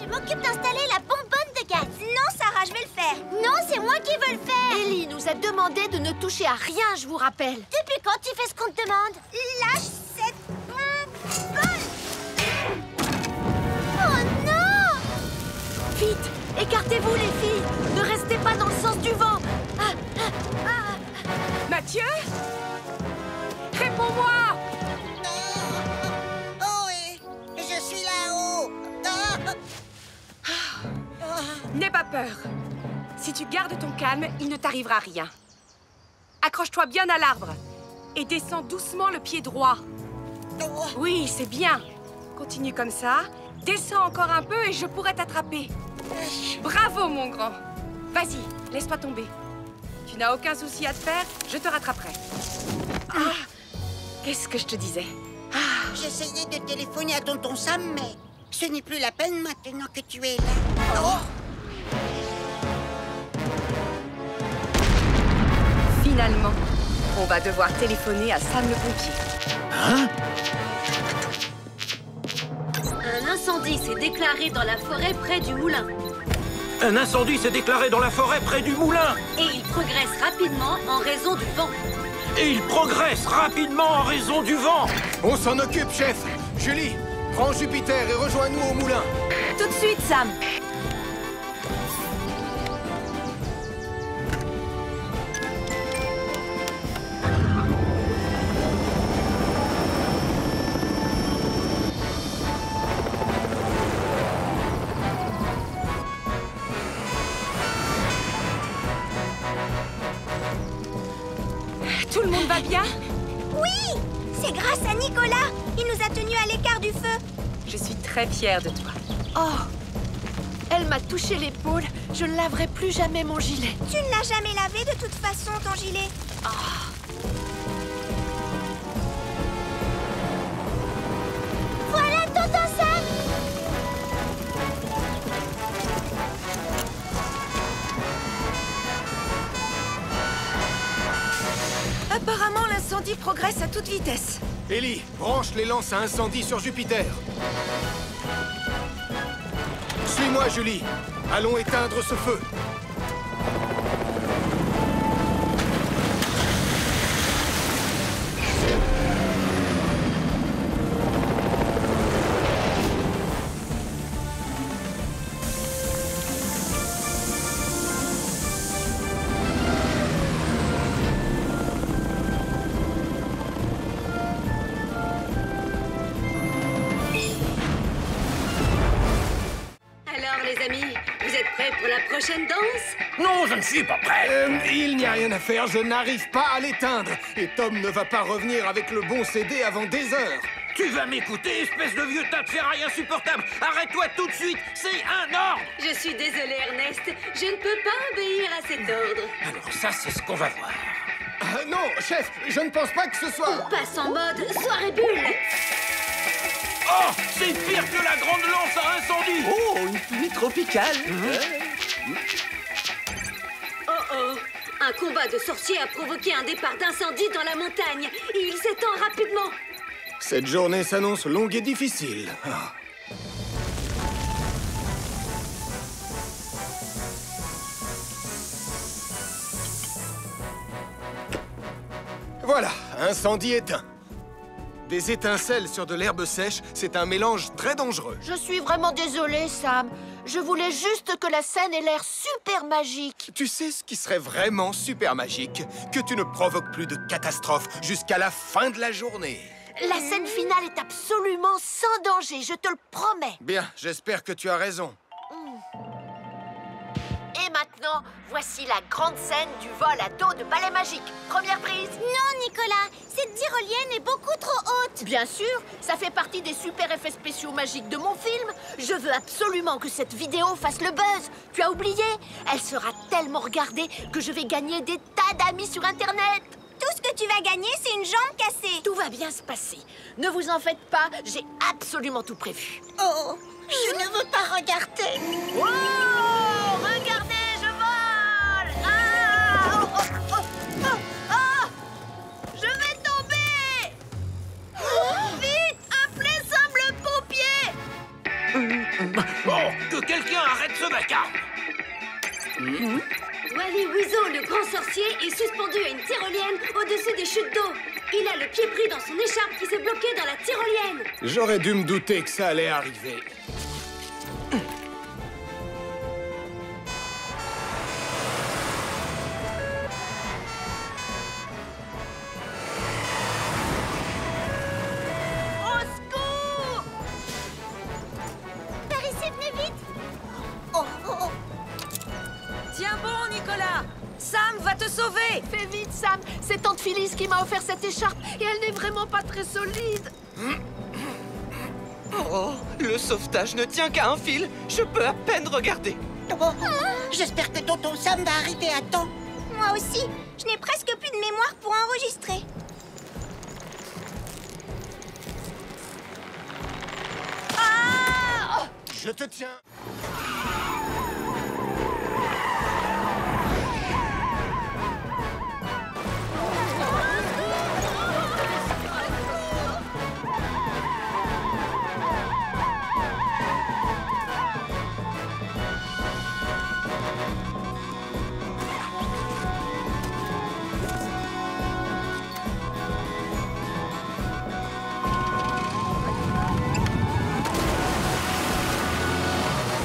je m'occupe d'installer la bonbonne de gaz. Non, Sarah, je vais le faire. Non, c'est moi qui veux le faire. Ellie nous a demandé de ne toucher à rien, je vous rappelle. Depuis quand tu fais ce qu'on te demande? Lâche cette bonbonne. Oh non! Vite, écartez-vous les filles. Ne restez pas dans le sens du vent. Mathieu? Réponds-moi! Oh oui, je suis là-haut. N'aie pas peur. Si tu gardes ton calme, il ne t'arrivera rien. Accroche-toi bien à l'arbre et descends doucement le pied droit. Oui, c'est bien. Continue comme ça. Descends encore un peu et je pourrai t'attraper. Bravo, mon grand. Vas-y, laisse-toi tomber. Tu n'as aucun souci à te faire, je te rattraperai. Qu'est-ce que je te disais? J'essayais de téléphoner à tonton Sam, mais ce n'est plus la peine maintenant que tu es là. Finalement, on va devoir téléphoner à Sam le pompier. Hein? Un incendie s'est déclaré dans la forêt près du moulin. Un incendie s'est déclaré dans la forêt près du moulin. Et il progresse rapidement en raison du vent. Et il progresse rapidement en raison du vent. On s'en occupe, chef. Julie, prends Jupiter et rejoins-nous au moulin. Tout de suite, Sam. Tout le monde va bien? Oui! C'est grâce à Nicolas. Il nous a tenus à l'écart du feu. Je suis très fière de toi. Oh, elle m'a touché l'épaule. Je ne laverai plus jamais mon gilet. Tu ne l'as jamais lavé de toute façon, ton gilet. Voilà, tonton Sam. Apparemment, l'incendie progresse à toute vitesse. Ellie, branche les lances à incendie sur Jupiter. Suis-moi, Julie. Allons éteindre ce feu. Alors les amis, vous êtes prêts pour la prochaine danse? Non, je ne suis pas prêt. Il n'y a rien à faire, je n'arrive pas à l'éteindre. Et Tom ne va pas revenir avec le bon CD avant des heures. Tu vas m'écouter, espèce de vieux tas de ferraille insupportable. Arrête-toi tout de suite, c'est un ordre. Je suis désolée Ernest, je ne peux pas obéir à cet ordre. Alors ça, c'est ce qu'on va voir. Non, chef, je ne pense pas que ce soit... On passe en mode soirée bulle. Oh, c'est pire que la grande lance à incendie. Oh, une pluie tropicale. Oh oh, un combat de sorciers a provoqué un départ d'incendie dans la montagne. Et il s'étend rapidement. Cette journée s'annonce longue et difficile. Voilà, incendie éteint. Des étincelles sur de l'herbe sèche, c'est un mélange très dangereux. Je suis vraiment désolée, Sam. Je voulais juste que la scène ait l'air super magique. Tu sais ce qui serait vraiment super magique? Que tu ne provoques plus de catastrophes jusqu'à la fin de la journée. La scène finale est absolument sans danger, je te le promets. Bien, j'espère que tu as raison. Et maintenant, voici la grande scène du vol à dos de balai magique. Première prise. Non, Nicolas, cette tyrolienne est beaucoup trop haute. Bien sûr, ça fait partie des super effets spéciaux magiques de mon film. Je veux absolument que cette vidéo fasse le buzz. Tu as oublié? Elle sera tellement regardée que je vais gagner des tas d'amis sur Internet. Tout ce que tu vas gagner, c'est une jambe cassée. Tout va bien se passer. Ne vous en faites pas, j'ai absolument tout prévu. Oh, je ne veux pas regarder. Wow! Regardez, je vole! Ah! Oh, oh, oh, oh, oh! Je vais tomber! Vite, appelez Sam le pompier! Oh, que quelqu'un arrête ce vacarme. Wally Weasel, le grand sorcier, est suspendu à une tyrolienne au-dessus des chutes d'eau. Il a le pied pris dans son écharpe qui s'est bloquée dans la tyrolienne. J'aurais dû me douter que ça allait arriver. Au secours! Par ici, venez vite! Tiens bon, Nicolas. Sam va te sauver. Fais vite, Sam. C'est Tante Phyllis qui m'a offert cette écharpe et elle n'est vraiment pas très solide. Oh, le sauvetage ne tient qu'à un fil. Je peux à peine regarder. Oh, j'espère que tonton Sam va arriver à temps. Moi aussi, je n'ai presque plus de mémoire pour enregistrer. Je te tiens.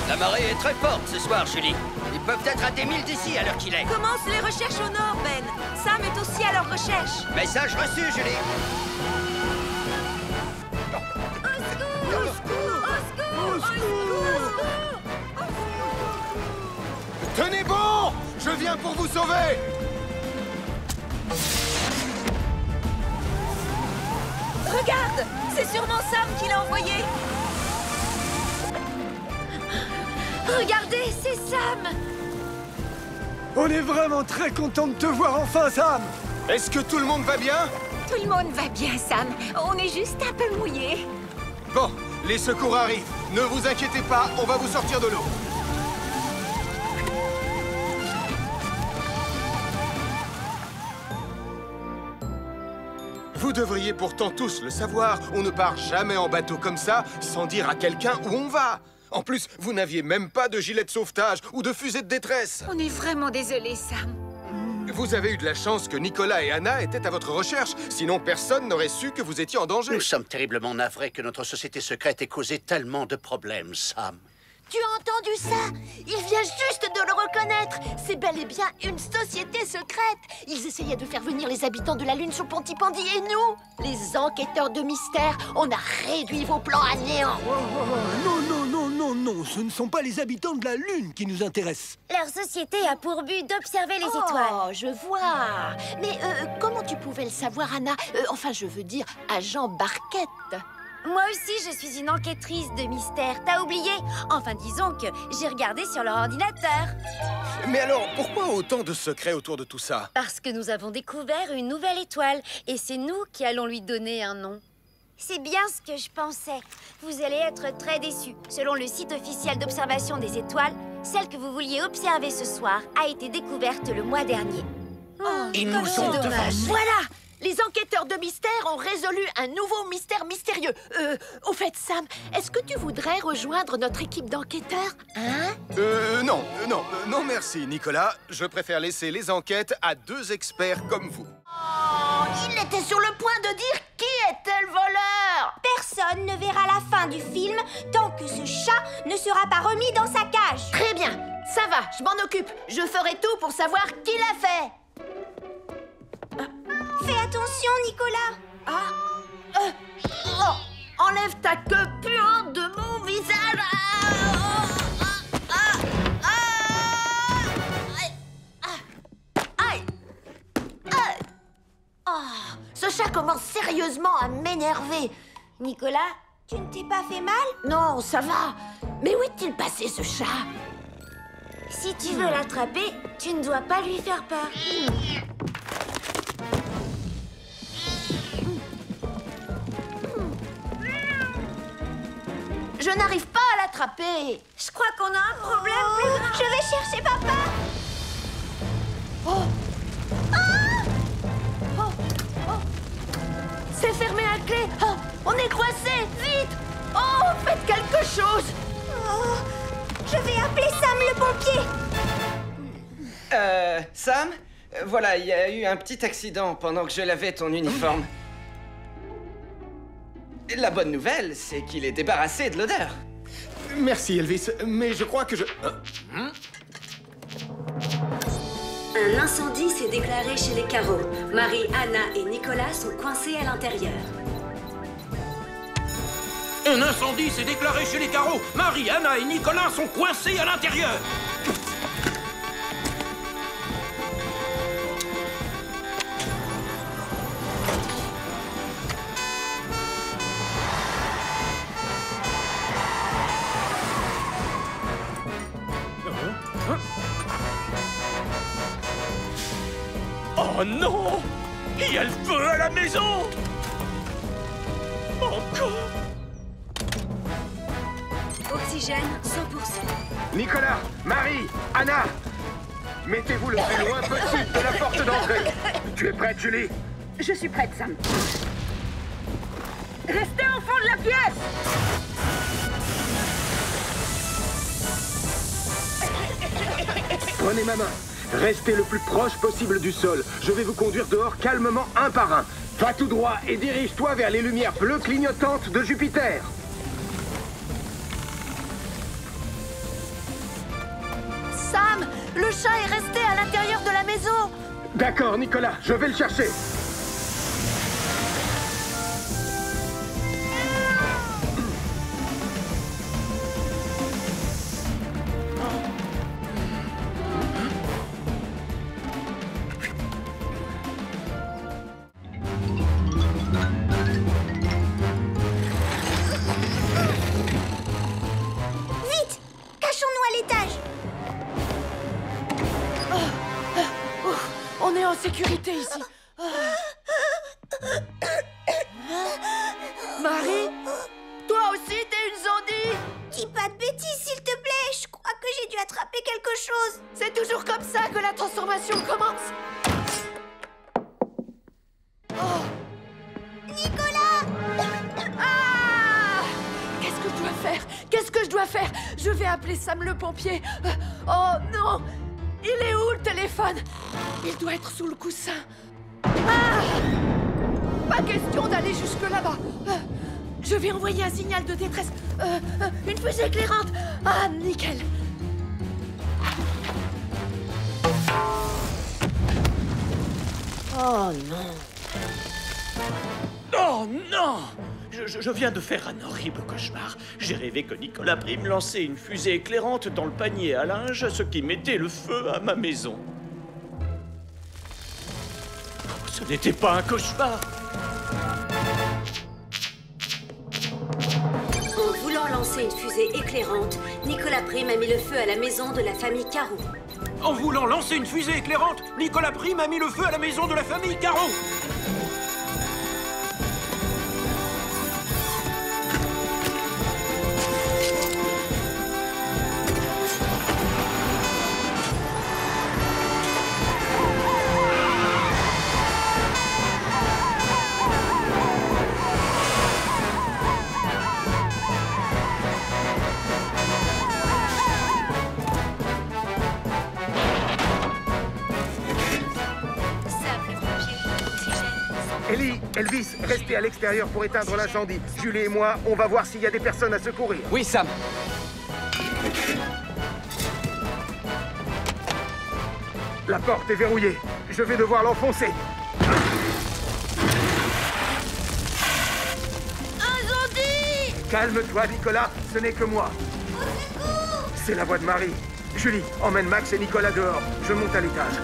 La marée est très forte ce soir, Julie. Ils peuvent être à des milles d'ici à l'heure qu'il est. Commence les recherches au nord, Ben. Sam est aussi à leur recherche. Message reçu, Julie. Tenez bon! Je viens pour vous sauver! Regarde, c'est sûrement Sam qui l'a envoyé. Regardez, c'est Sam. On est vraiment très content de te voir enfin, Sam. Est-ce que tout le monde va bien? Tout le monde va bien, Sam. On est juste un peu mouillés. Bon, les secours arrivent. Ne vous inquiétez pas, on va vous sortir de l'eau. Vous devriez pourtant tous le savoir. On ne part jamais en bateau comme ça sans dire à quelqu'un où on va. En plus, vous n'aviez même pas de gilet de sauvetage ou de fusée de détresse. On est vraiment désolés, Sam. Vous avez eu de la chance que Nicolas et Anna étaient à votre recherche. Sinon, personne n'aurait su que vous étiez en danger. Nous sommes terriblement navrés que notre société secrète ait causé tellement de problèmes, Sam. Tu as entendu ça? Il vient juste de le reconnaître. C'est bel et bien une société secrète. Ils essayaient de faire venir les habitants de la Lune sur Pontypandy et nous, les enquêteurs de mystère, on a réduit vos plans à néant. Non, ce ne sont pas les habitants de la Lune qui nous intéressent. Leur société a pour but d'observer les étoiles. Oh, je vois. Mais comment tu pouvais le savoir, Anna? Enfin, je veux dire, agent Barquette. Moi aussi, je suis une enquêtrice de mystère. T'as oublié? Enfin, disons que j'ai regardé sur leur ordinateur. Mais alors, pourquoi autant de secrets autour de tout ça? Parce que nous avons découvert une nouvelle étoile. Et c'est nous qui allons lui donner un nom. C'est bien ce que je pensais. Vous allez être très déçus. Selon le site officiel d'observation des étoiles, celle que vous vouliez observer ce soir a été découverte le mois dernier. Ils nous ont devancés. Voilà! Les enquêteurs de mystère ont résolu un nouveau mystère mystérieux. Au fait, Sam, est-ce que tu voudrais rejoindre notre équipe d'enquêteurs? Hein? Non, merci, Nicolas. Je préfère laisser les enquêtes à 2 experts comme vous. Oh, il était sur le point de dire qui était le voleur! Personne ne verra la fin du film tant que ce chat ne sera pas remis dans sa cage. Très bien, ça va, je m'en occupe. Je ferai tout pour savoir qui l'a fait. Fais attention, Nicolas. Enlève ta queue puante de mon visage. Ce chat commence sérieusement à m'énerver. Nicolas, tu ne t'es pas fait mal? Non, ça va. Mais où est-il passé, ce chat? Si tu veux l'attraper, tu ne dois pas lui faire peur. Je n'arrive pas à l'attraper. Je crois qu'on a un problème plus grave. Je vais chercher papa. C'est fermé à clé. Oh, on est coincé. Vite. Oh, faites quelque chose. Je pompiers! Sam, voilà, il y a eu un petit accident pendant que je lavais ton uniforme. La bonne nouvelle, c'est qu'il est débarrassé de l'odeur. Merci, Elvis, mais je crois que je... Un incendie s'est déclaré chez les Caro. Marie, Anna et Nicolas sont coincés à l'intérieur. Un incendie s'est déclaré chez les Caro. Marie, Anna et Nicolas sont coincés à l'intérieur. Oh non! Il y a le feu à la maison! Encore? Oxygène 100%. Nicolas, Marie, Anna, mettez-vous le plus loin possible de la porte d'entrée. Tu es prête, Julie? Je suis prête, Sam. Restez au fond de la pièce! Prenez ma main. Restez le plus proche possible du sol. Je vais vous conduire dehors calmement un par un. Va tout droit et dirige-toi vers les lumières bleues clignotantes de Jupiter. Sam, le chat est resté à l'intérieur de la maison. D'accord, Nicolas, je vais le chercher. On est en sécurité ici. Marie, toi aussi t'es une zombie. Dis pas de bêtises, s'il te plaît. Je crois que j'ai dû attraper quelque chose. C'est toujours comme ça que la transformation commence. Oh. Nicolas! Ah! Qu'est-ce que je dois faire? Qu'est-ce que je dois faire? Je vais appeler Sam le pompier. Oh non! Il est où le téléphone? Il doit être sous le coussin. Ah! Pas question d'aller jusque là-bas. Je vais envoyer un signal de détresse. Une fusée éclairante. Ah, nickel. Oh non. Oh non! Je viens de faire un horrible cauchemar. J'ai rêvé que Nicolas Prime lançait une fusée éclairante dans le panier à linge, ce qui mettait le feu à ma maison. Oh, ce n'était pas un cauchemar. En voulant lancer une fusée éclairante, Nicolas Prime a mis le feu à la maison de la famille Caro. En voulant lancer une fusée éclairante, Nicolas Prime a mis le feu à la maison de la famille Caro. Ellie, Elvis, restez à l'extérieur pour éteindre l'incendie. Julie et moi, on va voir s'il y a des personnes à secourir. Oui, Sam. La porte est verrouillée. Je vais devoir l'enfoncer. Incendie! Calme-toi, Nicolas, ce n'est que moi. C'est la voix de Marie. Julie, emmène Max et Nicolas dehors. Je monte à l'étage.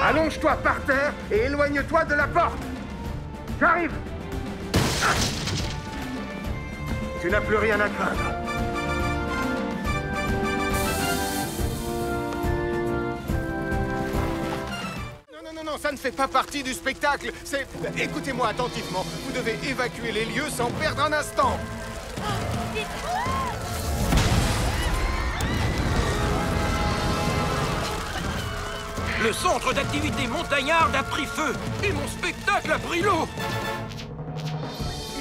Allonge-toi par terre et éloigne-toi de la porte. J'arrive. Tu n'as plus rien à craindre. Non, ça ne fait pas partie du spectacle. C'est... Écoutez-moi attentivement. Vous devez évacuer les lieux sans perdre un instant. Le centre d'activité montagnarde a pris feu et mon spectacle a pris l'eau.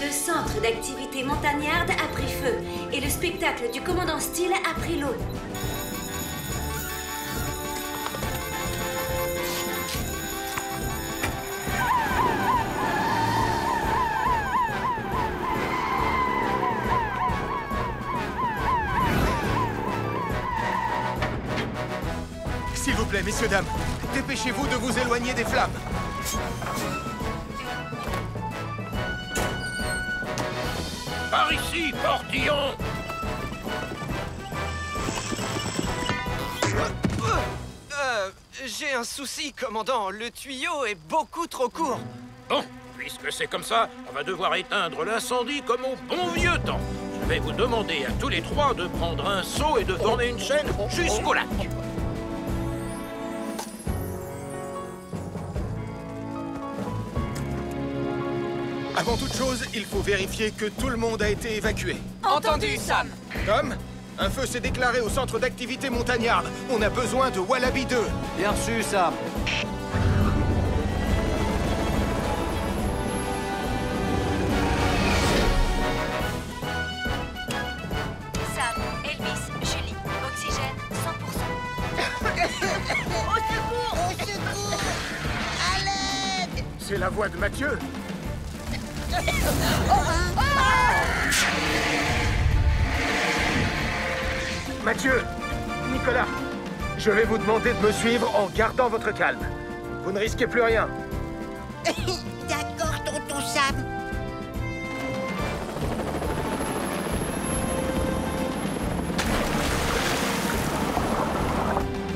Le centre d'activité montagnarde a pris feu et le spectacle du commandant Steele a pris l'eau. S'il vous plaît, messieurs, dames, dépêchez-vous de vous éloigner des flammes. Par ici, portillon! J'ai un souci, commandant. Le tuyau est beaucoup trop court. Bon, puisque c'est comme ça, on va devoir éteindre l'incendie comme au bon vieux temps. Je vais vous demander à tous les trois de prendre un seau et de former une chaîne jusqu'au lac. Avant toute chose, il faut vérifier que tout le monde a été évacué. Entendu, Sam. Tom, un feu s'est déclaré au centre d'activité montagnarde. On a besoin de Wallaby 2. Bien reçu, Sam. Sam, Elvis, Julie, oxygène 100%. Au secours! Au secours! À l'aide! C'est la voix de Mathieu. Mathieu, Nicolas, je vais vous demander de me suivre en gardant votre calme. Vous ne risquez plus rien. D'accord, tonton Sam.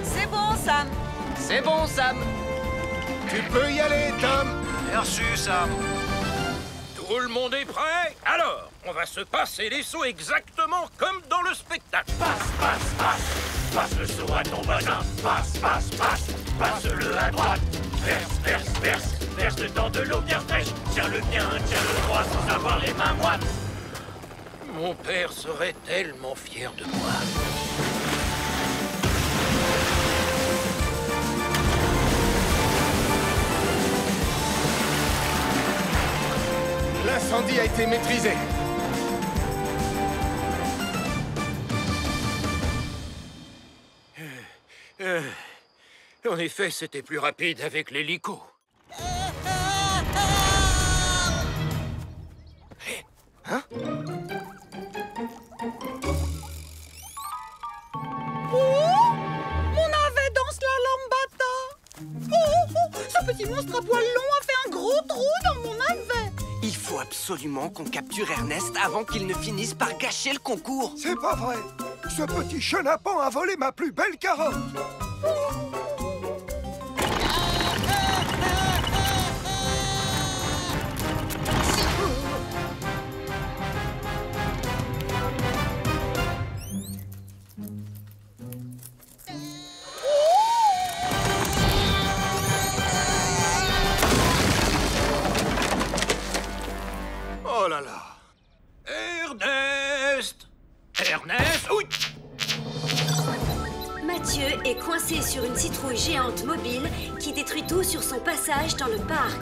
C'est bon, Sam. C'est bon, Sam. Tu peux y aller, Tom. Bien reçu, Sam. Tout le monde est prêt? Alors, on va se passer les seaux exactement comme dans le spectacle. Passe le seau à ton voisin. Passe-le à droite. Verse dedans de l'eau bien fraîche. Tiens-le bien, tiens-le droit sans avoir les mains moites. Mon père serait tellement fier de moi. L'incendie a été maîtrisé. En effet, c'était plus rapide avec l'hélico. Hein? Mon navet dans slalom bata. Ce petit monstre à poils longs a fait un gros trou dans mon navet. Il faut absolument qu'on capture Ernest avant qu'il ne finisse par gâcher le concours. C'est pas vrai. Ce petit chenapan a volé ma plus belle carotte. Oh là là. Ernest, oui. Mathieu est coincé sur une citrouille géante mobile qui détruit tout sur son passage dans le parc.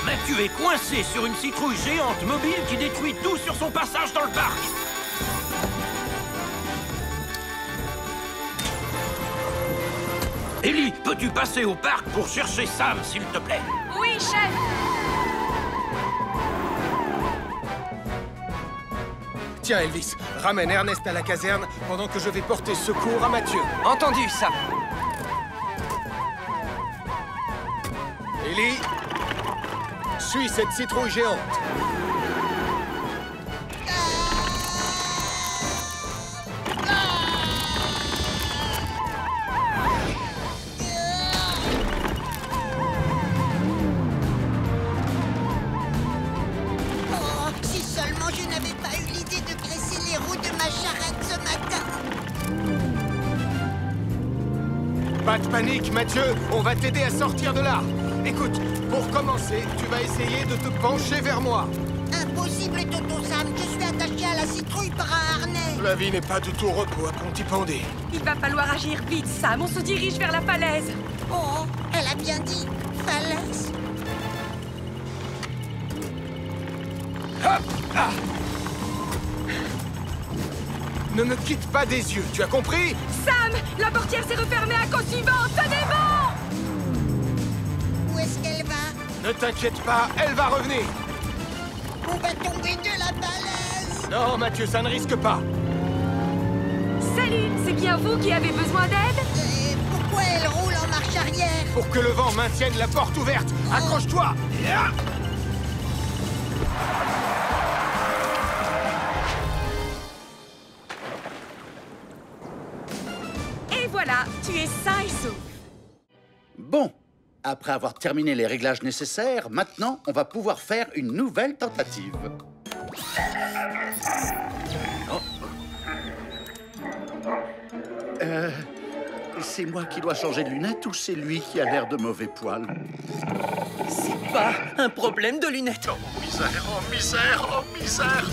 Mathieu est coincé sur une citrouille géante mobile qui détruit tout sur son passage dans le parc. Ellie, peux-tu passer au parc pour chercher Sam, s'il te plaît? Oui, chef. Tiens, Elvis, ramène Ernest à la caserne pendant que je vais porter secours à Mathieu. Entendu, Sam. Ellie, suis cette citrouille géante. Oh, si seulement je n'avais pas eu l'idée de graisser les roues de ma charrette ce matin. Pas de panique, Mathieu, on va t'aider à sortir de là. Écoute, pour commencer, tu vas essayer de te pencher vers moi. Impossible, tonton Sam, je suis attaché à la citrouille par un harnais. La vie n'est pas du tout repos à Pontypandy. Il va falloir agir vite, Sam. On se dirige vers la falaise. Oh, elle a bien dit falaise. Hop, ah. Ne me quitte pas des yeux, tu as compris? Sam, la portière s'est refermée à cause suivant. Tenez bon! Où est-ce qu'elle va? Ne t'inquiète pas, elle va revenir. On va tomber de la falaise. Non, Mathieu, ça ne risque pas. Salut, c'est bien vous qui avez besoin d'aide? Et pourquoi elle roule en marche arrière? Pour que le vent maintienne la porte ouverte. Accroche-toi. Et voilà, tu es sain et sauf. Bon, après avoir terminé les réglages nécessaires, maintenant, on va pouvoir faire une nouvelle tentative. Oh. C'est moi qui dois changer de lunettes ou c'est lui qui a l'air de mauvais poil? C'est pas un problème de lunettes. Oh, misère, oh, misère, oh, misère!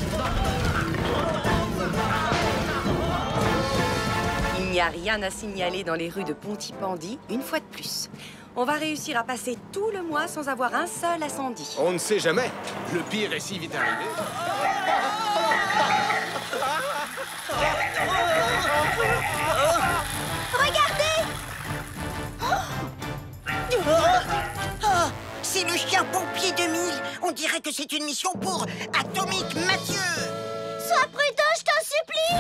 Il n'y a rien à signaler dans les rues de Pontypandy, une fois de plus. On va réussir à passer tout le mois sans avoir un seul incendie. On ne sait jamais. Le pire est si vite arrivé. Regardez! Oh, c'est le chien pompier 2000. On dirait que c'est une mission pour Atomique Mathieu. Sois prudent, je t'en supplie!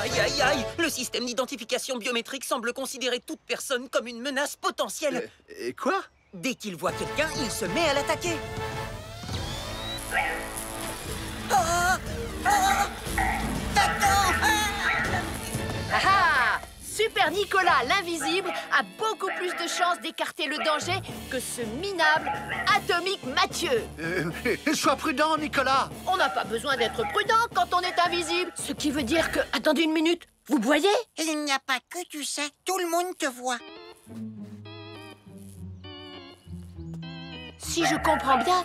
Aïe, aïe, aïe! Le système d'identification biométrique semble considérer toute personne comme une menace potentielle. Quoi? Dès qu'il voit quelqu'un, il se met à l'attaquer. Ah ah! Super Nicolas, l'invisible, a beaucoup plus de chances d'écarter le danger que ce minable Atomique Mathieu. Sois prudent, Nicolas! On n'a pas besoin d'être prudent quand on est invisible. Ce qui veut dire que... Attendez une minute, vous voyez? Il n'y a pas que tu sais, tout le monde te voit. Si je comprends bien...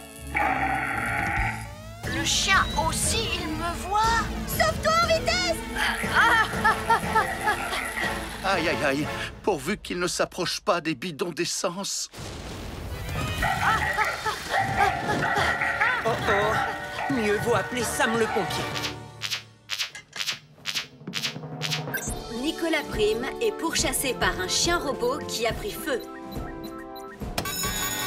Le chien aussi, il me voit. Sauve-toi en vitesse! Aïe, aïe, aïe! Pourvu qu'il ne s'approche pas des bidons d'essence. Oh oh! Mieux vaut appeler Sam le pompier. Nicolas Prime est pourchassé par un chien robot qui a pris feu.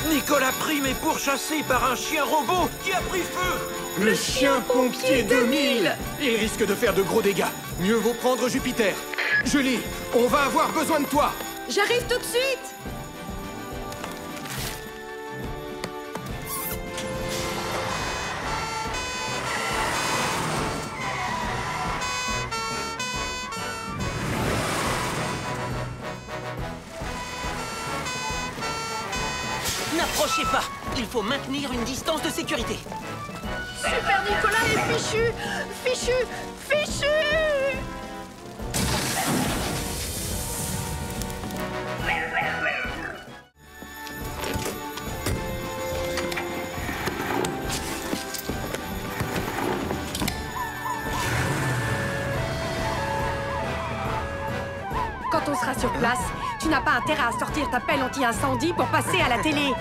Nicolas Prime est pourchassé par un chien robot qui a pris feu. Le chien pompier 2000. Il risque de faire de gros dégâts. Mieux vaut prendre Jupiter. Julie, on va avoir besoin de toi. J'arrive tout de suite! N'approchez pas! Il faut maintenir une distance de sécurité. Super Nicolas est fichu! Fichu! Fichu! Quand on sera sur place, tu n'as pas intérêt à sortir ta pelle anti-incendie pour passer à la télé.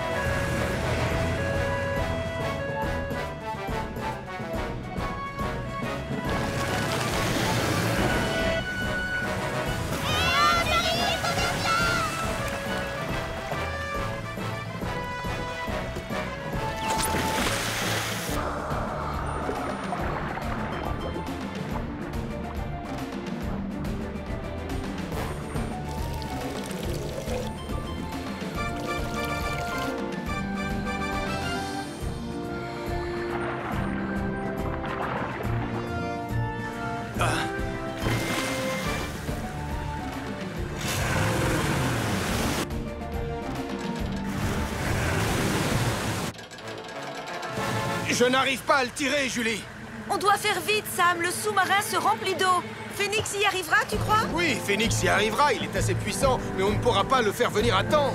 Je n'arrive pas à le tirer, Julie. On doit faire vite, Sam. Le sous-marin se remplit d'eau. Phoenix y arrivera, tu crois? Oui, Phoenix y arrivera. Il est assez puissant, mais on ne pourra pas le faire venir à temps.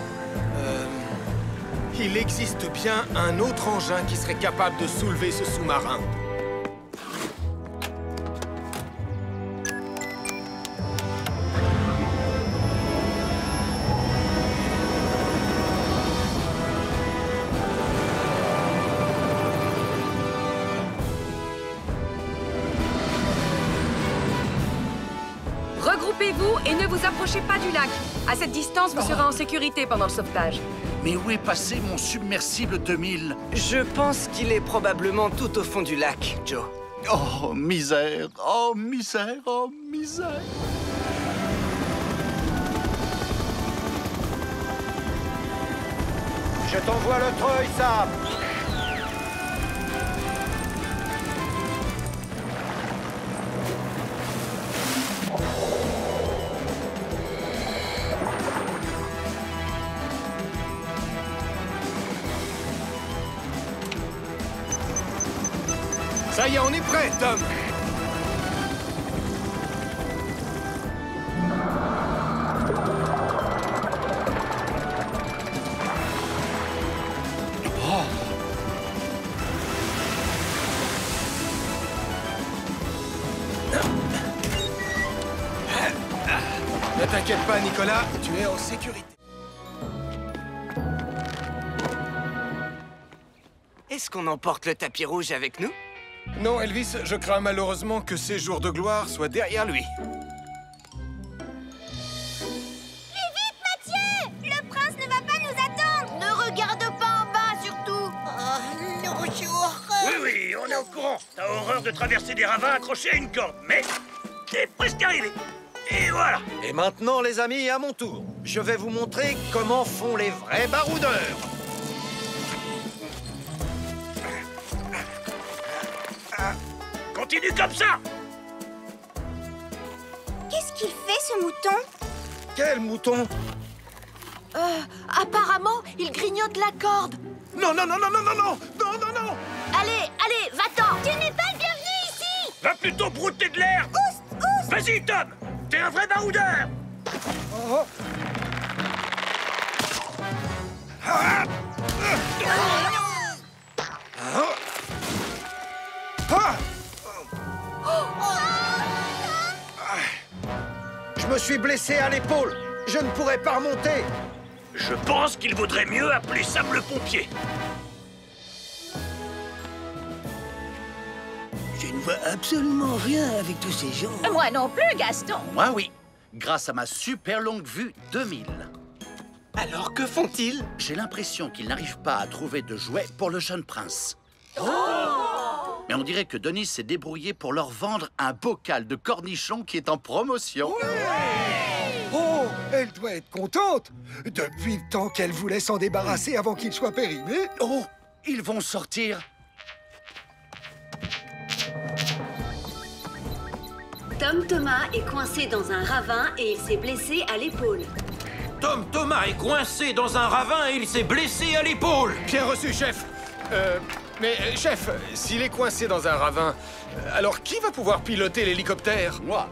Il existe bien un autre engin qui serait capable de soulever ce sous-marin. Regroupez-vous et ne vous approchez pas du lac. À cette distance, vous serez en sécurité pendant le sauvetage. Mais où est passé mon submersible 2000? Je pense qu'il est probablement tout au fond du lac, Joe. Oh, misère! Oh, misère! Oh, misère! Je t'envoie le treuil, Sam. Ça y est, on est prêt, Tom. Ne t'inquiète pas, Nicolas, tu es en sécurité. Est-ce qu'on emporte le tapis rouge avec nous? Non, Elvis, je crains malheureusement que ces jours de gloire soient derrière lui. Plus vite, Mathieu! Le prince ne va pas nous attendre! Ne regarde pas en bas, surtout! Oh, non, j'ai horreur! Oui, on est au courant. T'as horreur de traverser des ravins accrochés à une corde, mais t'es presque arrivé. Et voilà. Et maintenant, les amis, à mon tour, je vais vous montrer comment font les vrais baroudeurs. Continue comme ça. Qu'est-ce qu'il fait, ce mouton? Quel mouton? Apparemment, il grignote la corde. Non, non, non, non, non, non, non, non, non, non. Allez, allez, va-t'en! Tu n'es pas le bienvenu ici! Va plutôt brouter de l'air. Oust, oust! Vas-y, Tom. T'es un vrai baroudeur. Oh. Ah. Ah. Je me suis blessé à l'épaule. Je ne pourrai pas remonter. Je pense qu'il vaudrait mieux appeler Sam le pompier. Je ne vois absolument rien avec tous ces gens. Moi non plus, Gaston. Moi, oui. Grâce à ma super longue vue 2000. Alors, que font-ils? J'ai l'impression qu'ils n'arrivent pas à trouver de jouets pour le jeune prince. Mais on dirait que Denis s'est débrouillé pour leur vendre un bocal de cornichons qui est en promotion. Oh, elle doit être contente. Depuis le temps qu'elle voulait s'en débarrasser avant qu'il soit périmé. Oh, ils vont sortir. Tom Thomas est coincé dans un ravin et il s'est blessé à l'épaule. Tom Thomas est coincé dans un ravin et il s'est blessé à l'épaule. Bien reçu, chef. Mais, chef, s'il est coincé dans un ravin, alors qui va pouvoir piloter l'hélicoptère? Moi,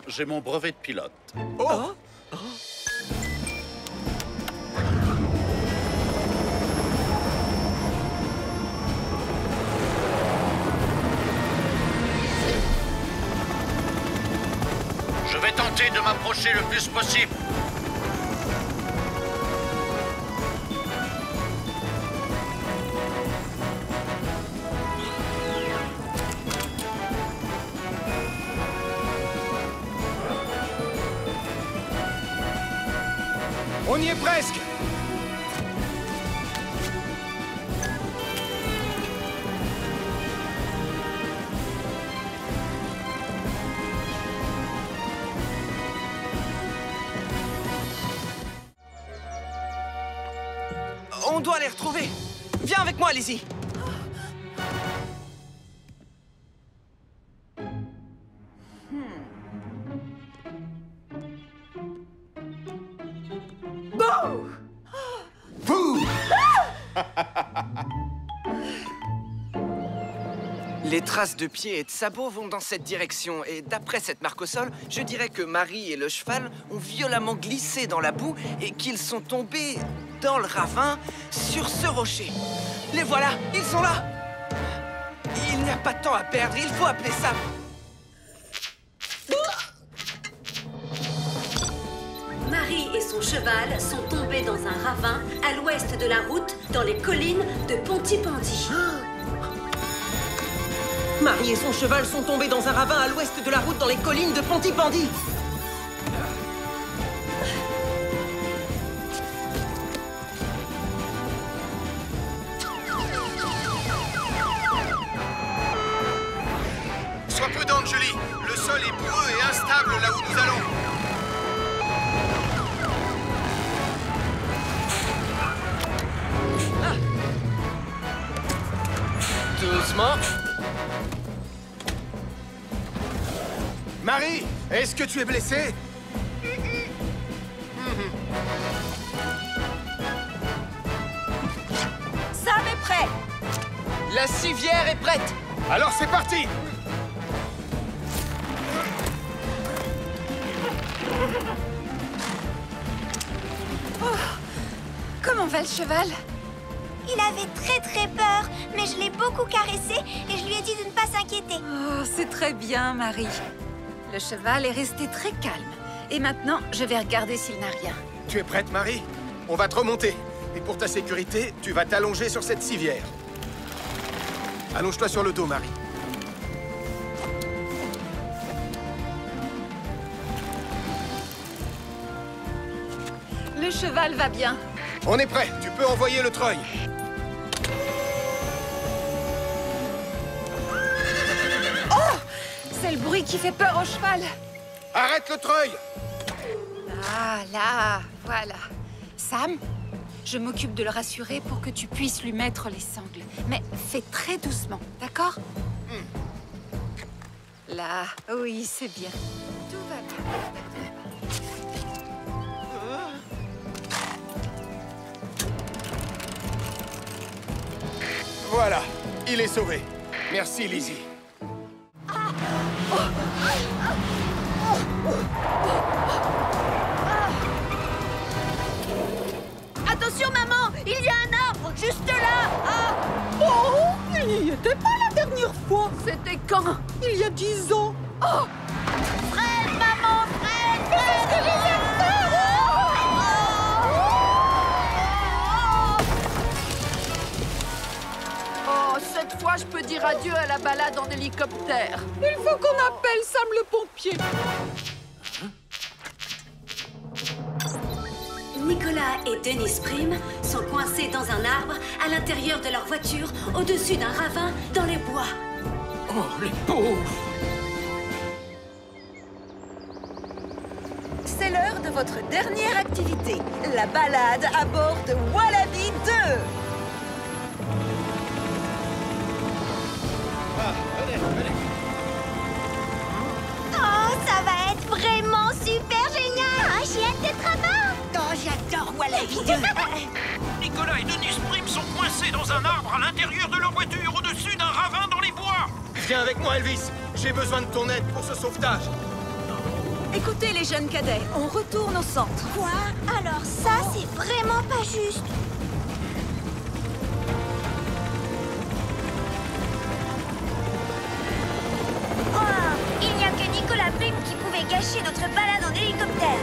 j'ai mon brevet de pilote. Oh. Je vais tenter de m'approcher le plus possible. On y est presque. On doit les retrouver. Viens avec moi, Lizzie. Les traces de pieds et de sabots vont dans cette direction. Et d'après cette marque au sol, je dirais que Marie et le cheval ont violemment glissé dans la boue et qu'ils sont tombés dans le ravin sur ce rocher. Les voilà, ils sont là. Il n'y a pas de temps à perdre, il faut appeler Sam. Marie et son cheval sont tombés dans un ravin à l'ouest de la route dans les collines de Pontypandy. Marie et son cheval sont tombés dans un ravin à l'ouest de la route dans les collines de Pontypandy. Sois prudente, Julie. Le sol est boueux et instable là où nous allons. Doucement. Marie, est-ce que tu es blessée? Sam est prêt. La civière est prête. Alors c'est parti! Comment va le cheval? Il avait très peur, mais je l'ai beaucoup caressé et je lui ai dit de ne pas s'inquiéter. Oh, c'est très bien, Marie. Le cheval est resté très calme. Et maintenant, je vais regarder s'il n'a rien. Tu es prête, Marie? On va te remonter. Et pour ta sécurité, tu vas t'allonger sur cette civière. Allonge-toi sur le dos, Marie. Le cheval va bien. On est prêt. Tu peux envoyer le treuil. Oh! C'est le bruit qui fait peur au cheval. Arrête le treuil! Ah, là, voilà. Sam, je m'occupe de le rassurer pour que tu puisses lui mettre les sangles. Mais fais très doucement, d'accord? Là, oui, c'est bien. Tout va bien. Voilà, il est sauvé. Merci, Lizzie. Attention, maman! Il y a un arbre juste là! Ah! Oh, il n'y était pas la dernière fois. C'était quand? Il y a 10 ans. Oh! Fred, maman! Fred! Qu'est-ce que j'ai fait? Oh, cette fois, je peux dire adieu à la balade en hélicoptère. Il faut qu'on appelle Sam le pompier. Nicolas et Dennis Prim sont coincés dans un arbre à l'intérieur de leur voiture, au-dessus d'un ravin dans les bois. Oh, les pauvres! C'est l'heure de votre dernière activité, la balade à bord de Wallaby 2. Oh, ça va être vraiment super génial! Oh, j'ai hâte d'être à bord! Oh, j'adore Wallaby 2. Nicolas et Dennis Prim sont coincés dans un arbre à l'intérieur de leur voiture, au-dessus d'un ravin dans les bois. Viens avec moi, Elvis. J'ai besoin de ton aide pour ce sauvetage. Écoutez les jeunes cadets, on retourne au centre. Quoi? Alors ça, c'est vraiment pas juste. Oh, il n'y a que Nicolas Prim qui pouvait gâcher notre balade en hélicoptère.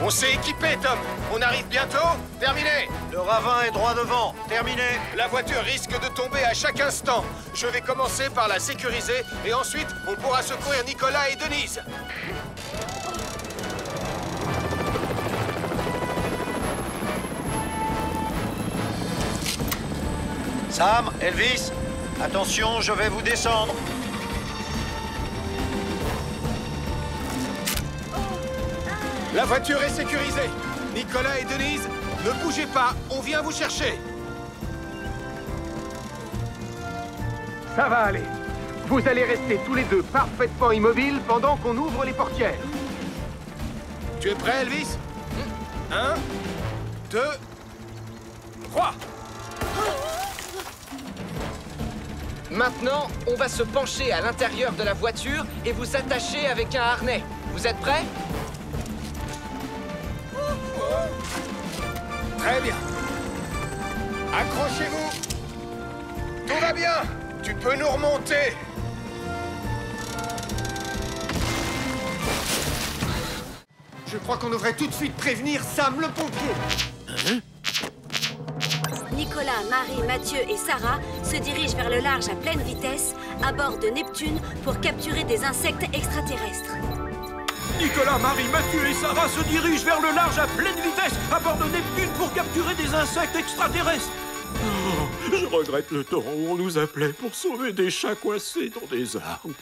On s'est équipé, Tom. On arrive bientôt. Terminé. Le ravin est droit devant. Terminé. La voiture risque de tomber à chaque instant. Je vais commencer par la sécuriser et ensuite, on pourra secourir Nicolas et Denise. Sam, Elvis, attention, je vais vous descendre. La voiture est sécurisée. Nicolas et Denise, ne bougez pas, on vient vous chercher. Ça va aller. Vous allez rester tous les deux parfaitement immobiles pendant qu'on ouvre les portières. Tu es prêt, Elvis? 1, 2, 3. Maintenant, on va se pencher à l'intérieur de la voiture et vous attacher avec un harnais. Vous êtes prêts? Très bien. Accrochez-vous. Tout va bien. Tu peux nous remonter. Je crois qu'on devrait tout de suite prévenir Sam le pompier. Nicolas, Marie, Mathieu et Sarah se dirigent vers le large à pleine vitesse à bord de Neptune pour capturer des insectes extraterrestres. Nicolas, Marie, Mathieu et Sarah se dirigent vers le large à pleine vitesse à bord de Neptune pour capturer des insectes extraterrestres. Oh, je regrette le temps où on nous appelait pour sauver des chats coincés dans des arbres.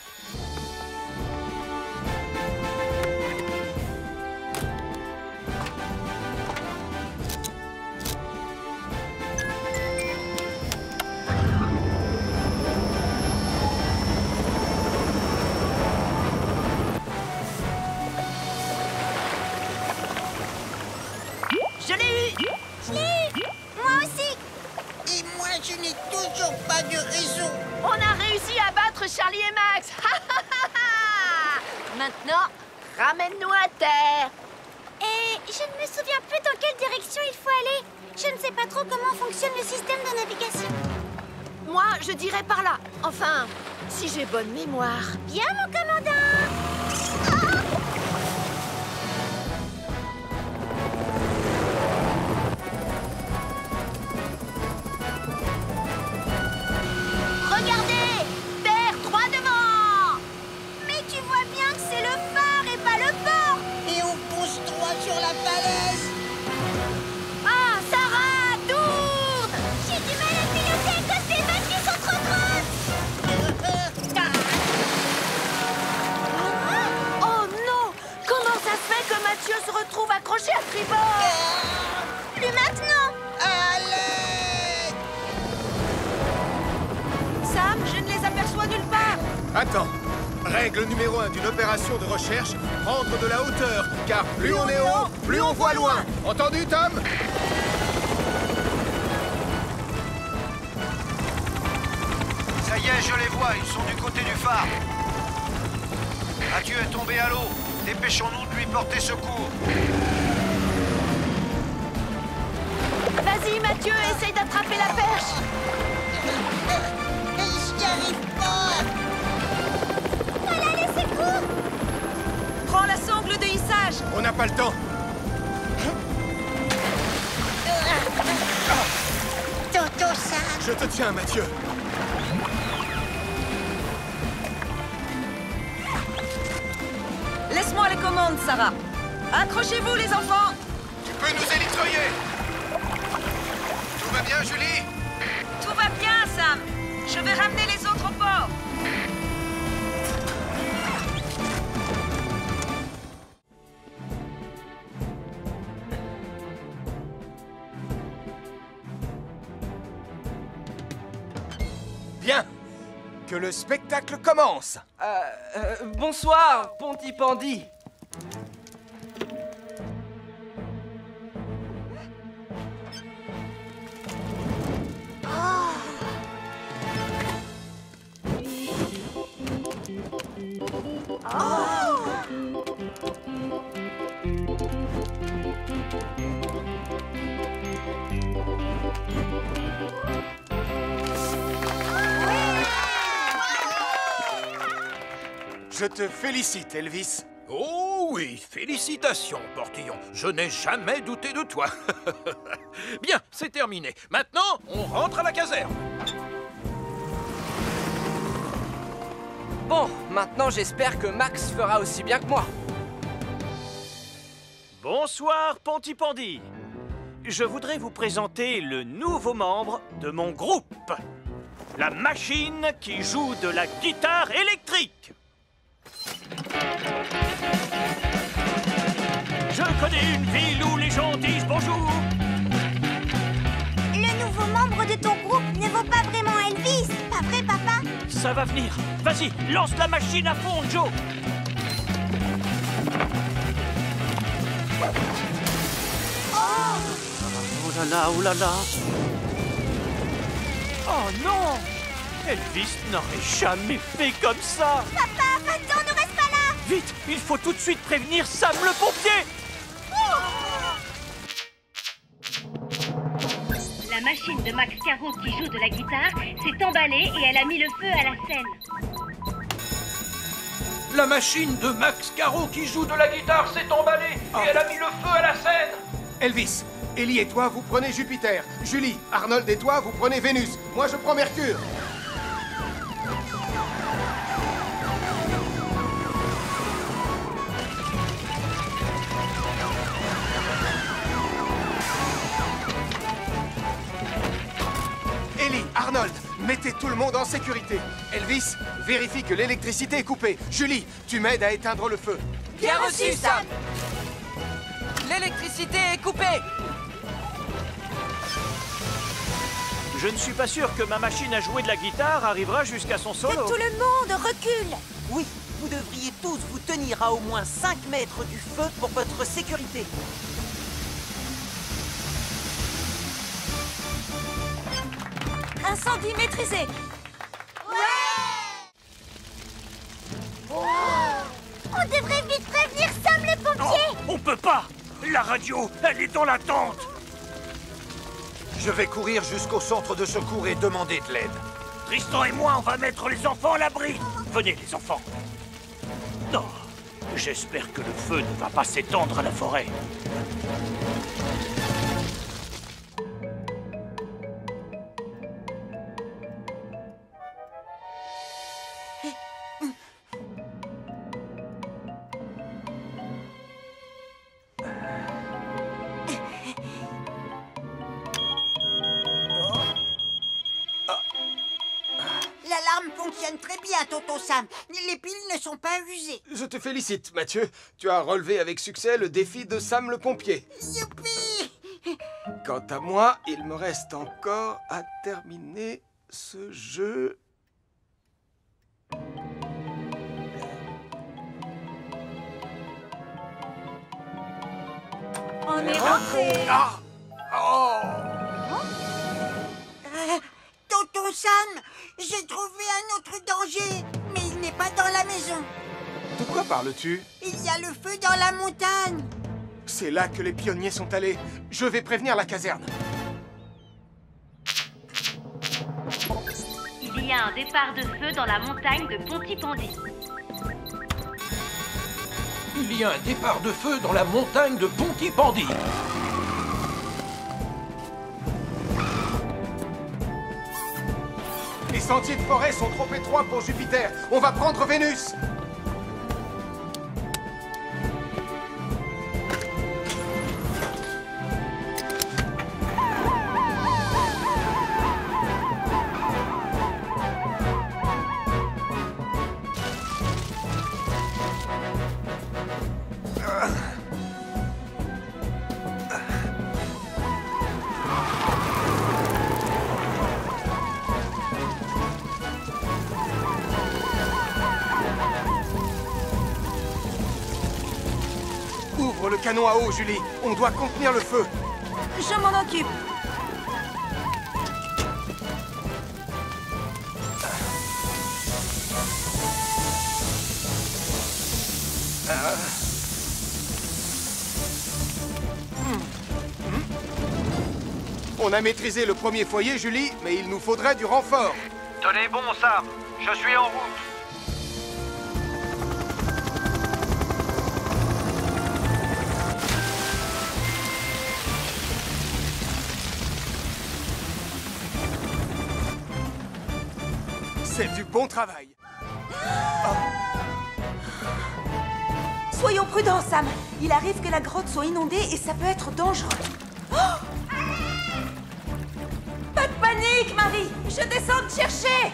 Je l'ai eu! Je l'ai eu! Moi aussi! Et moi, je n'ai toujours pas de réseau. On a réussi à battre Charlie et Max. Maintenant, ramène-nous à terre. Et je ne me souviens plus dans quelle direction il faut aller. Je ne sais pas trop comment fonctionne le système de navigation. Moi, je dirais par là. Enfin, si j'ai bonne mémoire. Bien, mon commandant! Regardez! Terre, droit devant! Mais tu vois bien que c'est le phare et pas le port! Et on pousse droit sur la falaise. Ah, Sarah, tourne! J'ai du mal à piloter à cause des vagues qui sont trop grosses! Oh non! Comment ça se fait que Mathieu se retrouve accroché à tribord? Plus maintenant! Allez! Sam, je ne les aperçois nulle part. Attends. Règle numéro 1 d'une opération de recherche, prendre de la hauteur. Car plus on est haut, plus on voit loin. Entendu, Tom? Ça y est, je les vois, ils sont du côté du phare. Mathieu est tombé à l'eau. Dépêchons-nous de lui porter secours. Vas-y, Mathieu, essaye d'attraper la perche. J'y arrive pas. Voilà les secours! Prends la sangle de hissage. On n'a pas le temps. Toto, ça. Je te tiens, Mathieu. Laisse-moi les commandes, Sarah. Accrochez-vous, les enfants. Tu peux nous électroyer. Tout va bien, Julie? Tout va bien, Sam. Je vais ramener les autres au port. Bien. Que le spectacle commence. Bonsoir, Pontypandy. Je te félicite, Elvis. Oh oui, félicitations, Portillon. Je n'ai jamais douté de toi. Bien, c'est terminé. Maintenant, on rentre à la caserne. Bon, maintenant j'espère que Max fera aussi bien que moi. Bonsoir, Pontypandy. Je voudrais vous présenter le nouveau membre de mon groupe. La machine qui joue de la guitare électrique. Je connais une ville où les gens disent bonjour. Le nouveau membre de ton groupe ne vaut pas vraiment Elvis, pas vrai, papa? Ça va venir. Vas-y, lance la machine à fond, Joe. Oh là là, oh là là. Oh non! Elvis n'aurait jamais fait comme ça. Papa, va-t'en, ne reste pas là! Vite, il faut tout de suite prévenir Sam le pompier. La machine de Max Caro qui joue de la guitare s'est emballée et elle a mis le feu à la scène. La machine de Max Caro qui joue de la guitare s'est emballée et elle a mis le feu à la scène. Elvis, Ellie et toi, vous prenez Jupiter. Julie, Arnold et toi, vous prenez Vénus. Moi, je prends Mercure. Ellie, Arnold, mettez tout le monde en sécurité. Elvis, vérifie que l'électricité est coupée. Julie, tu m'aides à éteindre le feu. Bien reçu, Sam. L'électricité est coupée. Je ne suis pas sûr que ma machine à jouer de la guitare arrivera jusqu'à son solo. Que tout le monde recule. Oui, vous devriez tous vous tenir à au moins 5 mètres du feu pour votre sécurité. Incendie maîtrisé. On devrait vite prévenir Sam le pompier. On peut pas. La radio, elle est dans la tente. Je vais courir jusqu'au centre de secours et demander de l'aide. Tristan et moi, on va mettre les enfants à l'abri. Venez, les enfants. Non, j'espère que le feu ne va pas s'étendre à la forêt. L'alarme fonctionne très bien, Tonton Sam. Les piles ne sont pas usées. Je te félicite, Mathieu. Tu as relevé avec succès le défi de Sam le pompier. Youpi! Quant à moi, il me reste encore à terminer ce jeu. On est rentré. Ah! Oh! Tonton Sam, j'ai trouvé un autre danger, mais il n'est pas dans la maison. De quoi parles-tu? Il y a le feu dans la montagne. C'est là que les pionniers sont allés. Je vais prévenir la caserne. Il y a un départ de feu dans la montagne de Pontypandy. Il y a un départ de feu dans la montagne de Pontypandy. Les sentiers de forêt sont trop étroits pour Jupiter. On va prendre Vénus. Ouvre le canon à eau, Julie. On doit contenir le feu. Je m'en occupe. On a maîtrisé le premier foyer, Julie, mais il nous faudrait du renfort. Tenez bon, Sam. Je suis en route. C'est du bon travail. Soyons prudents, Sam. Il arrive que la grotte soit inondée et ça peut être dangereux. Oh! Pas de panique, Marie. Je descends te chercher.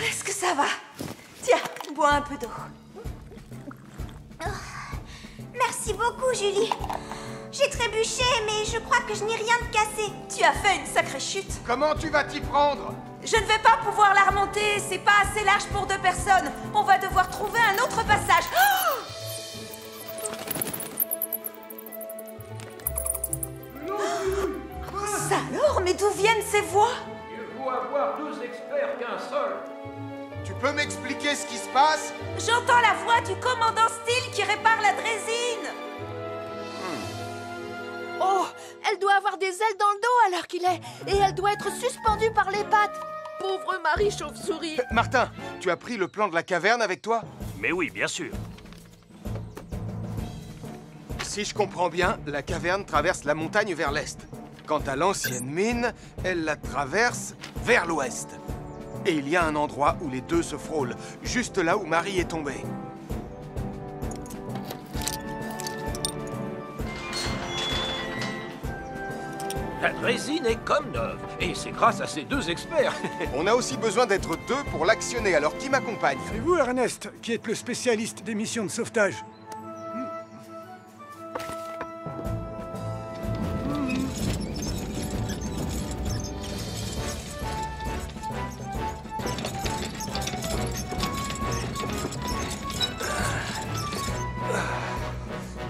Est-ce que ça va? Tiens, bois un peu d'eau. Merci beaucoup, Julie. J'ai trébuché, mais je crois que je n'ai rien de cassé. Tu as fait une sacrée chute. Comment tu vas t'y prendre? Je ne vais pas pouvoir la remonter. C'est pas assez large pour 2 personnes. On va devoir trouver un autre passage. Ça alors? Mais d'où viennent ces voix? Mieux vaut avoir 2 experts qu'un seul. Tu peux m'expliquer ce qui se passe? J'entends la voix du commandant Steele qui répare la drésine. Oh, elle doit avoir des ailes dans le dos à l'heure qu'il est. Et elle doit être suspendue par les pattes. Pauvre Marie Chauve-souris. Martin, tu as pris le plan de la caverne avec toi? Mais oui, bien sûr. Si je comprends bien, la caverne traverse la montagne vers l'est. Quant à l'ancienne mine, elle la traverse vers l'ouest. Et il y a un endroit où les deux se frôlent, juste là où Marie est tombée. La drésine est comme neuve, et c'est grâce à ces deux experts. On a aussi besoin d'être deux pour l'actionner, alors qui m'accompagne? C'est vous, Ernest, qui êtes le spécialiste des missions de sauvetage.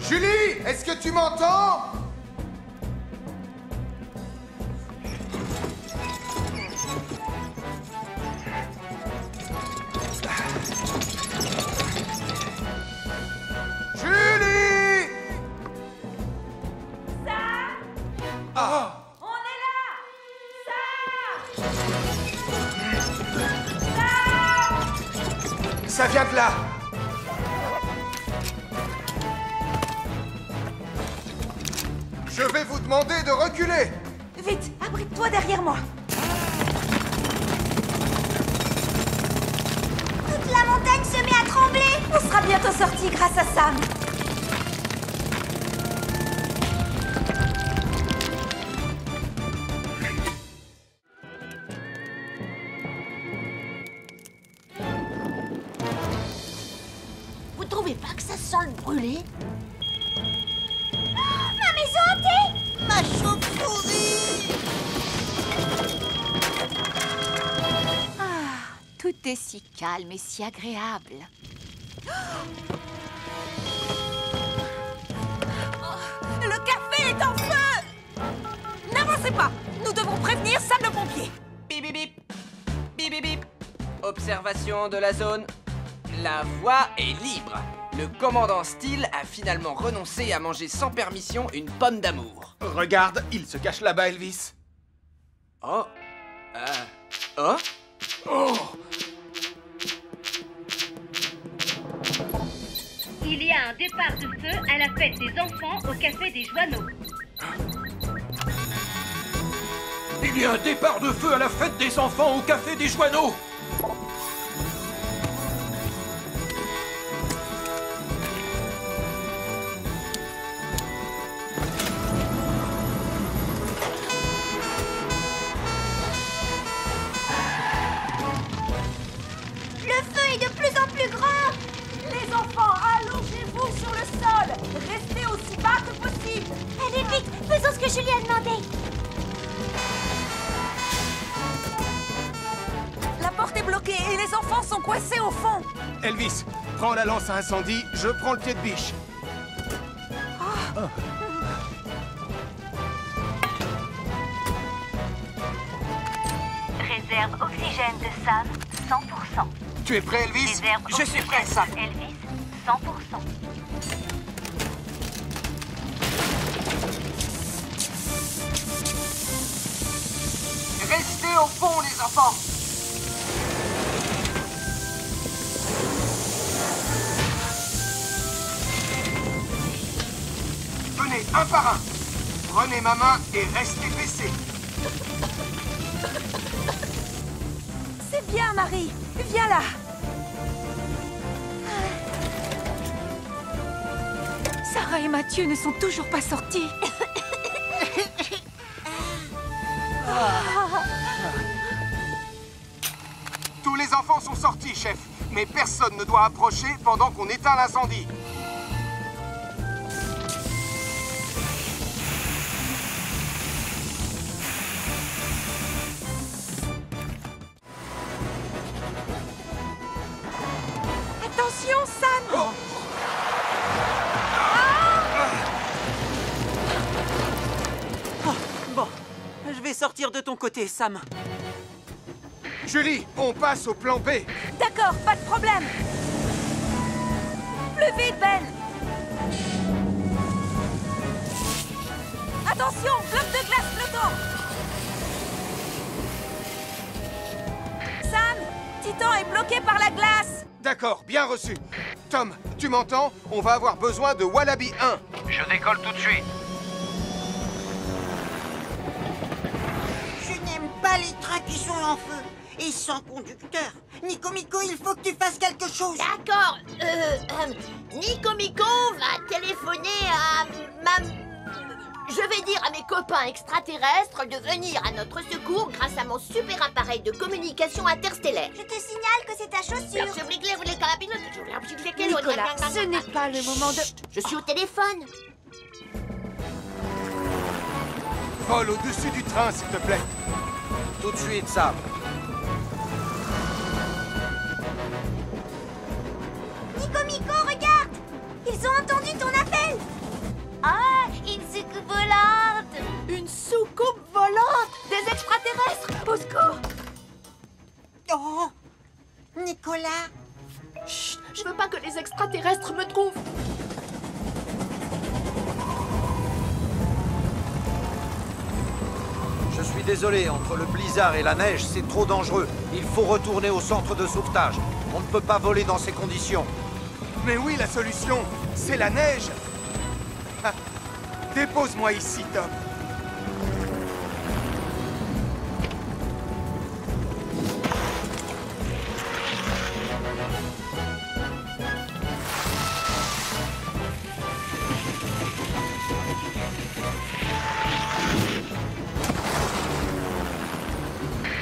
Julie, est-ce que tu m'entends? Julie! Sam! Ah! On est là! Sam! Ça vient de là! Je vais vous demander de reculer! Vite, abrite-toi derrière moi. Toute la montagne se met à trembler. On sera bientôt sortis grâce à Sam. Vous trouvez pas que ça sent le brûlé? Ma maison hantée! Ma chauve-souris! Ah, tout est si calme et si agréable. Le café est en feu! N'avancez pas! Nous devons prévenir Sam le pompier. Bip bip bip. Bip bip bip. Observation de la zone. La voie est libre. Le commandant Steele a finalement renoncé à manger sans permission une pomme d'amour. Regarde, il se cache là-bas, Elvis. Oh. Oh. Oh! Il y a un départ de feu à la fête des enfants au Café des Joanneaux. Il y a un départ de feu à la fête des enfants au Café des Joanneaux. Le feu est de plus en plus grand. Les enfants, allongez-vous sur le sol. Restez aussi bas que possible. Allez vite, faisons ce que Julie a demandé. La porte est bloquée et les enfants sont coincés au fond. Elvis, prends la lance à incendie, je prends le pied de biche. Réserve oxygène de Sam, 100%. Tu es prêt, Elvis? Réserve Je suis prêt, Sam. Elvis, 100%. Restez au fond, les enfants! Venez, un par un. Prenez ma main et restez baissés. C'est bien, Marie. Viens là. Sarah et Mathieu ne sont toujours pas sortis. Tous les enfants sont sortis, chef. Mais personne ne doit approcher pendant qu'on éteint l'incendie. Attention, Sam. Bon, je vais sortir de ton côté, Sam. Julie, on passe au plan B. D'accord, pas de problème. Plus vite, Ben. Attention, bloc de glace flottant. Sam, Titan est bloqué par la glace. D'accord, bien reçu. Tom, tu m'entends? On va avoir besoin de Wallaby 1. Je décolle tout de suite. Je n'aime pas les trains qui sont en feu et sans conducteur. Nico Mico, il faut que tu fasses quelque chose. D'accord. Nico Mico va téléphoner à je vais dire à mes copains extraterrestres de venir à notre secours grâce à mon super appareil de communication interstellaire. Je te signale que c'est ta chaussure. Nicolas, ce n'est pas le moment de... Je suis au téléphone. Vole au-dessus du train, s'il te plaît. Tout de suite, Sam. Nico Mico, regarde! Ils ont entendu ton appel! Ah, une soucoupe volante! Une soucoupe volante! Des extraterrestres! Au secours! Oh, Nicolas! Chut, je veux pas que les extraterrestres me trouvent! Je suis désolé, entre le blizzard et la neige, c'est trop dangereux. Il faut retourner au centre de sauvetage. On ne peut pas voler dans ces conditions. Mais oui, la solution, c'est la neige. Ah, dépose-moi ici, Tom.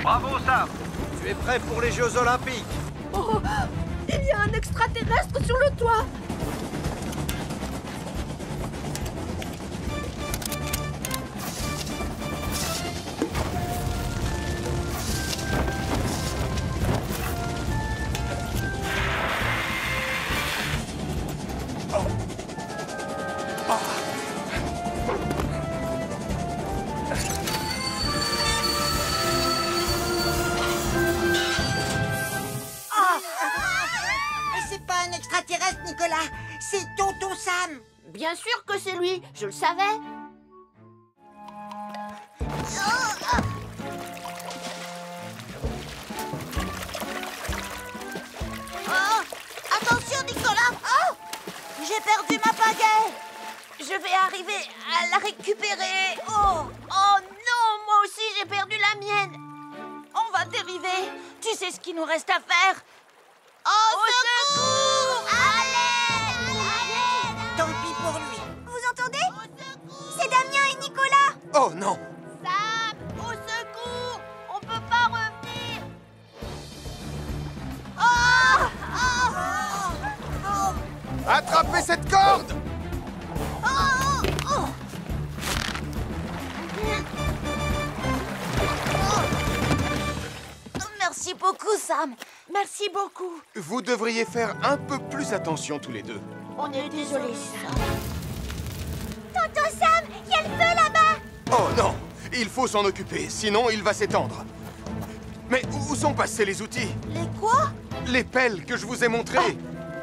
Bravo, Sam. Tu es prêt pour les Jeux Olympiques. Oh, il y a un extraterrestre sur le toit! C'est Tonton Sam. Bien sûr que c'est lui, je le savais. Oh, attention, Nicolas. Oh, j'ai perdu ma pagaie. Je vais arriver à la récupérer. Oh non, moi aussi j'ai perdu la mienne. On va dériver. Tu sais ce qu'il nous reste à faire? Au secours! Allez! Tant pis pour lui. Vous entendez? C'est Damien et Nicolas. Oh non! Sam, au secours! On peut pas revenir. Attrapez cette corde! Merci beaucoup, Sam. Merci beaucoup. Vous devriez faire un peu plus attention tous les deux. On est désolés, Sam. Tonton Sam, il y a le feu là-bas. Oh non! Il faut s'en occuper, sinon il va s'étendre. Mais où sont passés les outils? Les quoi? Les pelles que je vous ai montrées.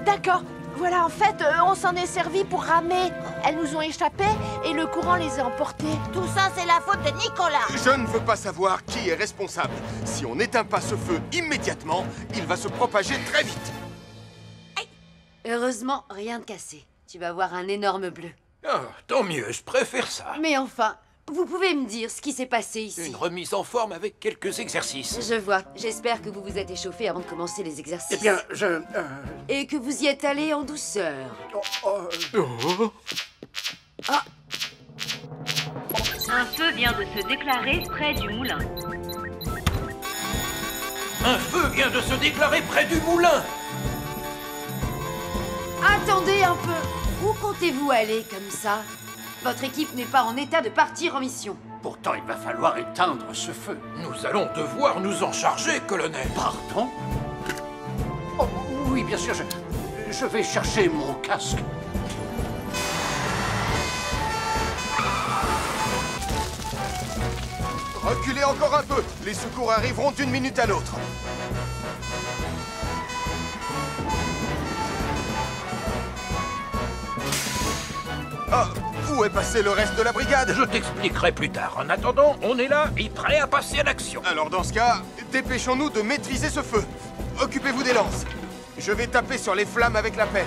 D'accord. Voilà, en fait, on s'en est servi pour ramer. Elles nous ont échappé et le courant les a emportées. Tout ça, c'est la faute de Nicolas. Je ne veux pas savoir qui est responsable. Si on n'éteint pas ce feu immédiatement, il va se propager très vite. Heureusement, rien de cassé. Tu vas voir un énorme bleu. Ah, tant mieux, je préfère ça. Mais enfin, vous pouvez me dire ce qui s'est passé ici? Une remise en forme avec quelques exercices. Je vois. J'espère que vous vous êtes échauffé avant de commencer les exercices. Eh bien, Et que vous y êtes allé en douceur. Un feu vient de se déclarer près du moulin. Un feu vient de se déclarer près du moulin. Attendez un peu. Où comptez-vous aller comme ça? Votre équipe n'est pas en état de partir en mission. Pourtant, il va falloir éteindre ce feu. Nous allons devoir nous en charger, colonel. Pardon? Oh, oui, bien sûr, je vais chercher mon casque. Reculez encore un peu. Les secours arriveront d'une minute à l'autre. Ah, où est passé le reste de la brigade? Je t'expliquerai plus tard. En attendant, on est là et prêt à passer à l'action. Alors dans ce cas, dépêchons-nous de maîtriser ce feu. Occupez-vous des lances. Je vais taper sur les flammes avec la pelle.